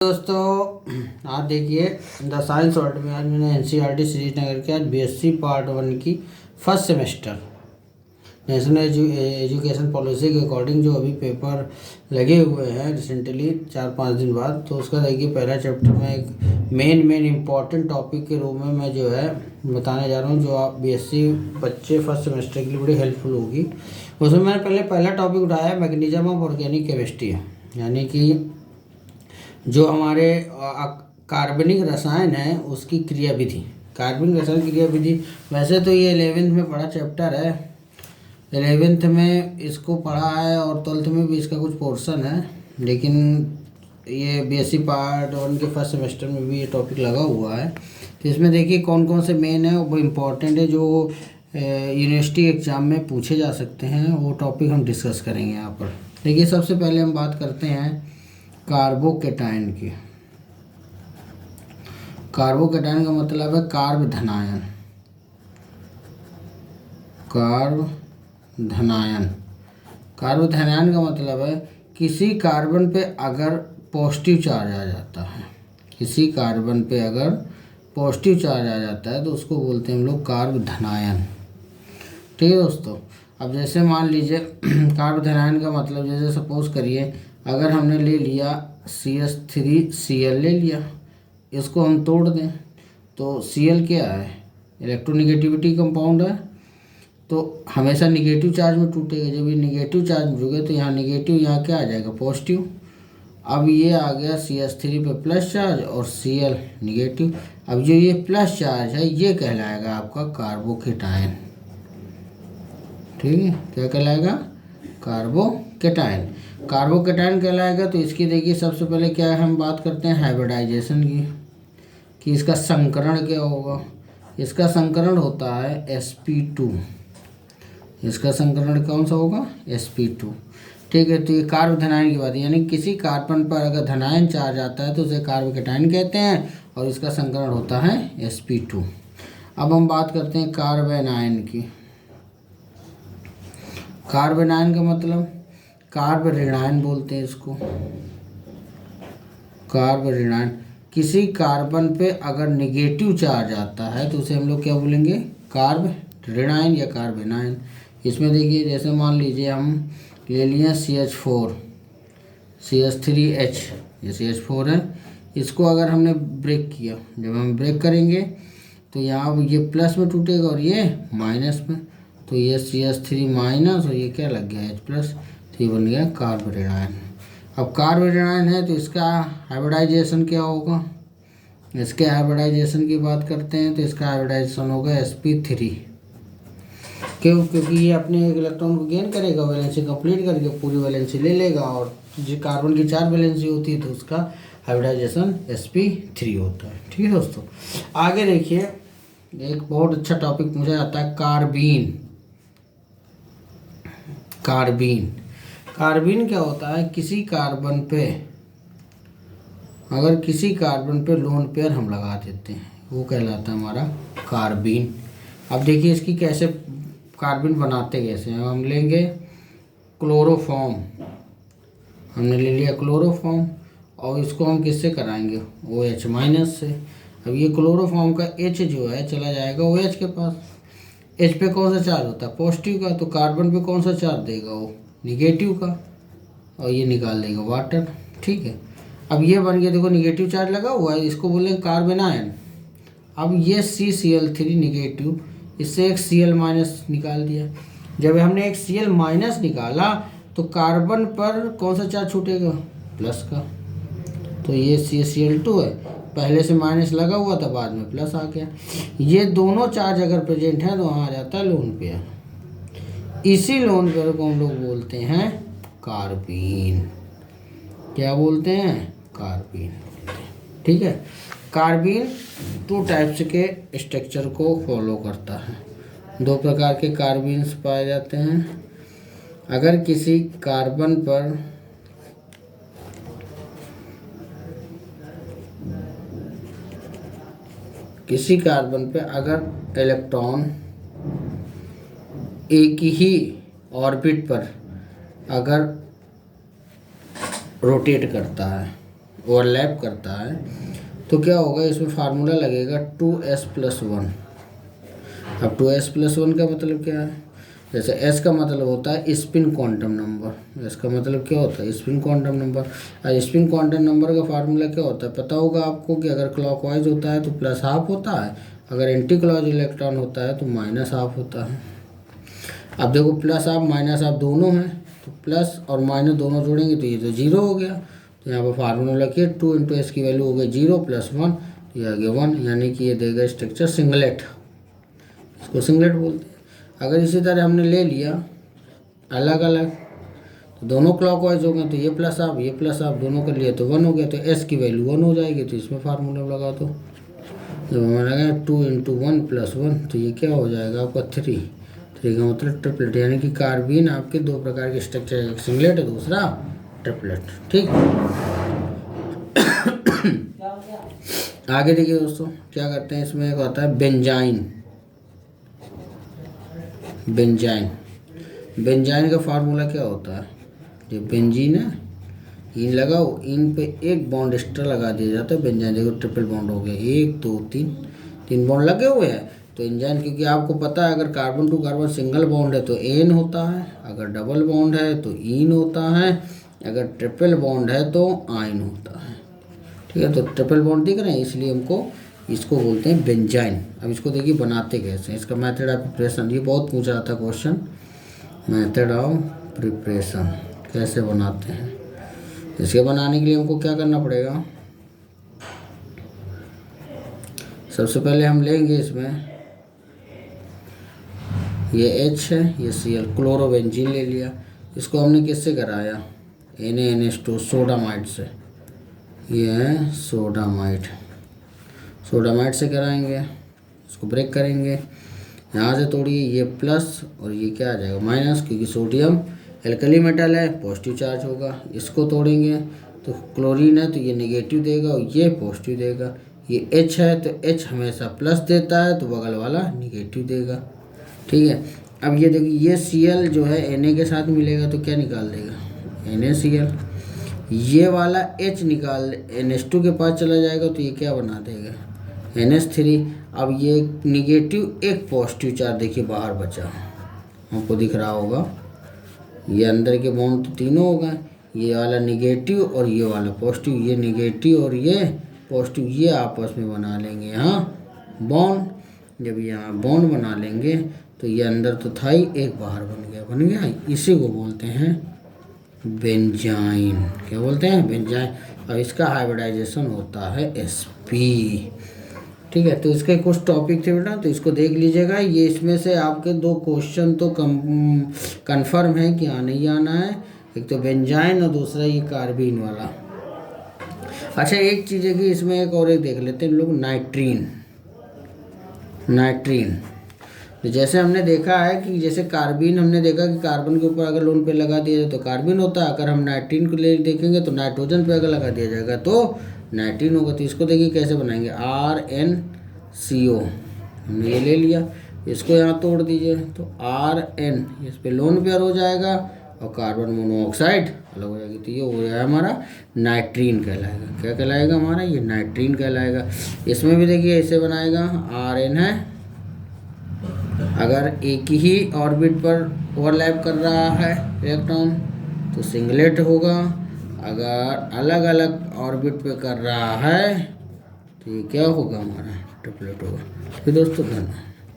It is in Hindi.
दोस्तों आप देखिए द साइंस वर्ल्ड में आज मैंने एनसीईआरटी श्रीनगर के आज बीएससी पार्ट 1 की first semester national education policy के अकॉर्डिंग जो अभी पेपर लगे हुए हैं रिसेंटली 4-5 दिन बाद, तो उसका देखिए पहला चैप्टर में एक मेन इम्पॉर्टेंट टॉपिक के रूप में मैं जो है बताने जा रहा हूँ, जो आप बीएससी बच्चे फर्स्ट सेमेस्टर के लिए बड़ी हेल्पफुल होगी। उसमें मैंने पहला टॉपिक उठाया मैकेनिज्म ऑफ ऑर्गेनिक केमिस्ट्री, यानी कि जो हमारे कार्बनिक रसायन है उसकी क्रियाविधि। कार्बनिक रसायन क्रियाविधि वैसे तो ये 11th में पढ़ा चैप्टर है, 11th में इसको पढ़ा है और 12th में भी इसका कुछ पोर्शन है, लेकिन ये बीएससी पार्ट 1 के फर्स्ट सेमेस्टर में भी ये टॉपिक लगा हुआ है। तो इसमें देखिए कौन कौन से मेन है वो इम्पॉर्टेंट है, जो यूनिवर्सिटी एग्ज़ाम में पूछे जा सकते हैं, वो टॉपिक हम डिस्कस करेंगे यहाँ पर। देखिए सबसे पहले हम बात करते हैं कार्बोकेटाइन की। कार्बोकेटाइन का मतलब है कार्ब धनायन। कार्ब धनायन का मतलब है किसी कार्बन पे अगर पॉजिटिव चार्ज आ जाता है, किसी कार्बन पे अगर पॉजिटिव चार्ज आ जाता है तो उसको बोलते हैं हम लोग कार्ब धनायन। ठीक है दोस्तों। अब जैसे मान लीजिए कार्ब धनायन का मतलब जैसे सपोज करिए अगर हमने ले लिया CH3Cl ले लिया, इसको हम तोड़ दें तो Cl क्या है, इलेक्ट्रोनिगेटिविटी कंपाउंड है, तो हमेशा निगेटिव चार्ज में टूटेगा। जब ये निगेटिव चार्ज में जुड़ेगा तो यहाँ निगेटिव, यहाँ क्या आ जाएगा पॉजिटिव। अब ये आ गया CH3 पे प्लस चार्ज और Cl निगेटिव। अब जो ये प्लस चार्ज है ये कहलाएगा आपका कार्बोकेटाइन। ठीक है, क्या कहलाएगा, कार्बोकेटाइन। कार्बोकेटाइन कहलाएगा। तो इसकी देखिए सबसे पहले क्या है, हम बात करते हैं हाइब्रिडाइजेशन की, कि इसका संकरण क्या होगा। इसका संकरण होता है sp2। इसका संकरण कौन सा होगा, sp2। ठीक है, तो ये कार्ब धनायन की बात है, यानी किसी कार्बन पर अगर धनायन चार्ज आता है तो उसे कार्बोकेटाइन कहते हैं और इसका संकरण होता है sp2। अब हम बात करते हैं कार्बेनाइन की। कार्बेनाइन का मतलब कार्ब ऋणायन बोलते हैं इसको, कार्ब ऋणायन। किसी कार्बन पे अगर निगेटिव चार्ज आता है तो उसे हम लोग क्या बोलेंगे, कार्ब ऋणायन या कार्बेनाइन। इसमें देखिए जैसे मान लीजिए हम ले लिए CH4 CH3H, ये CH4 है, इसको अगर हमने ब्रेक किया, जब हम ब्रेक करेंगे तो यहाँ ये प्लस में टूटेगा और ये माइनस में, तो ये CH3 माइनस और ये क्या लग गया H प्लस, तो ये बन गया कार्ब ऋणायन। अब कार्ब ऋणायन है तो इसका हाइब्रिडाइजेशन क्या होगा, इसके हाइब्रिडाइजेशन की बात करते हैं तो इसका हाइब्रिडाइजेशन होगा sp3। क्यों, क्योंकि ये अपने एक इलेक्ट्रॉन को गेन करेगा, वैलेंसी कंप्लीट करके पूरी वैलेंसी ले लेगा, और जो कार्बन की 4 वैलेंसी होती है तो उसका हाइब्रिडाइजेशन sp3 होता है। ठीक है दोस्तों। आगे देखिए एक बहुत अच्छा टॉपिक मुझे आता है कार्बीन। कार्बीन क्या होता है, किसी कार्बन पे अगर किसी कार्बन पे लोन पेयर हम लगा देते हैं वो कहलाता है हमारा कार्बीन। अब देखिए इसकी कैसे कार्बन बनाते कैसे हैं, हम लेंगे क्लोरोफॉर्म, हमने ले लिया क्लोरोफॉर्म और इसको हम किससे कराएंगे, OH माइनस से। अब ये क्लोरोफॉर्म का H जो है चला जाएगा OH के पास, H पे कौन सा चार्ज होता है, पॉजिटिव का, तो कार्बन पे कौन सा चार्ज देगा, वो निगेटिव का, और ये निकाल देगा वाटर। ठीक है, अब ये बन गया, देखो निगेटिव चार्ज लगा हुआ है, इसको बोलेंगे कार्बेनाइन। अब ये CCl3 निगेटिव, इससे एक Cl माइनस निकाल दिया। जब हमने एक Cl माइनस निकाला तो कार्बन पर कौन सा चार्ज छूटेगा, प्लस का, तो ये CCl2 है, पहले से माइनस लगा हुआ था बाद में प्लस आ गया। ये दोनों चार्ज अगर प्रेजेंट है तो वहाँ आ जाता है लोन पेयर। इसी लोन पेयर को हम लोग बोलते हैं कार्बीन। क्या बोलते हैं, कार्बीन। ठीक है, कार्बीन 2 टाइप्स के स्ट्रक्चर को फॉलो करता है। 2 प्रकार के कार्बीन्स पाए जाते हैं। अगर किसी कार्बन पर अगर इलेक्ट्रॉन एक ही ऑर्बिट पर अगर रोटेट करता है, ओवरलैप करता है तो क्या होगा, इसमें फार्मूला लगेगा 2s+1। अब 2s+1 का मतलब क्या है, जैसे s का मतलब होता है स्पिन क्वांटम नंबर। s का मतलब क्या होता है, स्पिन क्वांटम नंबर। और स्पिन क्वांटम नंबर का फार्मूला क्या होता है पता होगा आपको, कि अगर क्लॉकवाइज होता है तो +½ होता है, अगर एंटी क्लॉक इलेक्ट्रॉन होता है तो -½ होता है। अब देखो +½ -½ दोनों हैं, तो प्लस और माइनस दोनों जोड़ेंगे तो ये तो 0 हो गया। तो यहाँ पर फार्मूला रखिए 2 × s की वैल्यू हो गई 0 + 1, तो ये आ गया 1, यानी कि ये देगा स्ट्रक्चर सिंगलेट। इसको सिंगलेट बोलते हैं। अगर इसी तरह हमने ले लिया अलग अलग, तो दोनों क्लॉकवाइज हो गए, तो ये +½ दोनों कर लिए तो 1 हो गया, तो s की वैल्यू 1 हो जाएगी। तो इसमें फार्मूला लगा दो, जब हमारा लगा 2 × 1 + 1, तो ये क्या हो जाएगा आपका 3 का मतलब ट्रिपलेट, यानी कि कार्बीन आपके दो प्रकार के स्ट्रक्चर, एक सिंगलेट है दूसरा ट्रिपलेट। ठीक। आगे देखिए दोस्तों क्या करते हैं, इसमें एक होता है बेंजाइन। बेंजाइन का फार्मूला क्या होता है, जो बेंजीन है, इन लगाओ, इन पे एक बॉन्ड एक्स्ट्रा लगा दिया जाता है बेंजाइन। देखो ट्रिपल बॉन्ड हो गया, 1 2 3 बॉन्ड लगे हुए हैं। तो एंजाइन, क्योंकि आपको पता है अगर carbon to carbon single bond है तो एन होता है, अगर डबल बॉन्ड है तो इन होता है, अगर ट्रिपल बॉन्ड है तो आइन होता है। ठीक है, तो ट्रिपल बॉन्ड दिख रहे हैं, इसलिए हमको इसको बोलते हैं बेंजाइन। अब इसको देखिए बनाते कैसे, इसका मेथड ऑफ प्रिपरेशन, ये बहुत पूछा था क्वेश्चन, मेथड ऑफ प्रिपरेशन कैसे बनाते हैं। इसके बनाने के लिए हमको क्या करना पड़ेगा, सबसे पहले हम लेंगे इसमें ये H है, ये Cl, क्लोरोबेंजीन ले लिया। इसको हमने किससे कराया, NaNH2 सोडामाइड से, ये है सोडामाइड से कराएंगे। इसको ब्रेक करेंगे, यहाँ से तोड़िए, ये प्लस और ये क्या आ जाएगा माइनस, क्योंकि सोडियम एल्कली मेटल है, पॉजिटिव चार्ज होगा। इसको तोड़ेंगे तो क्लोरीन है तो ये नेगेटिव देगा और ये पॉजिटिव देगा। ये H है तो H हमेशा प्लस देता है, तो बगल वाला नेगेटिव देगा। ठीक है, अब ये देखिए ये Cl जो है Na के साथ मिलेगा तो क्या निकाल देगा, NaCl। ये वाला H निकाल NH2 के पास चला जाएगा तो ये क्या बना देगा, NH3। अब ये निगेटिव एक पॉजिटिव चार्ज देखिए बाहर बचा, आपको दिख रहा होगा, ये अंदर के बॉन्ड तो तीनों हो गए, ये वाला निगेटिव और ये वाला पॉजिटिव, ये निगेटिव और ये पॉजिटिव, ये आपस में बना लेंगे यहाँ बॉन्ड। जब यहाँ बॉन्ड बना लेंगे तो ये अंदर तो था ही, एक बाहर बन गया। इसी को बोलते हैं बेंजाइन। क्या बोलते हैं, बेंजाइन। और इसका हाइब्रिडाइजेशन होता है sp। ठीक है, तो इसके कुछ टॉपिक थे बेटा, तो इसको देख लीजिएगा। ये इसमें से आपके 2 क्वेश्चन तो कंफर्म है कि आने ही आना है, एक तो बेंजाइन और दूसरा ये कार्बीन वाला। अच्छा एक चीज़ है कि इसमें एक और एक देख लेते हैं लोग, नाइट्रीन। तो जैसे हमने देखा है कि जैसे कार्बीन, हमने देखा कि कार्बन के ऊपर अगर लोन पे लगा दिया जाए तो कार्बन होता है, अगर हम नाइट्रीन को ले देखेंगे तो नाइट्रोजन पे अगर लगा दिया जाएगा तो नाइट्रीन होगा। तो इसको देखिए कैसे बनाएंगे, RnCO हमने ये ले लिया, इसको यहाँ तोड़ दीजिए तो Rn, इस पे लोन पेयर हो जाएगा और कार्बन मोनोऑक्साइड अलग हो जाएगी, तो ये हो जाएगा हमारा नाइट्रीन कहलाएगा। क्या कहलाएगा हमारा, ये नाइट्रीन कहलाएगा। इसमें भी देखिए ऐसे बनाएगा, Rn है, अगर एक ही ऑर्बिट पर ओवरलैप कर रहा है इलेक्ट्रॉन तो सिंगलेट होगा, अगर अलग अलग ऑर्बिट पे कर रहा है तो ये क्या होगा हमारा ट्रिपलेट होगा। तो दोस्तों धन्यवाद।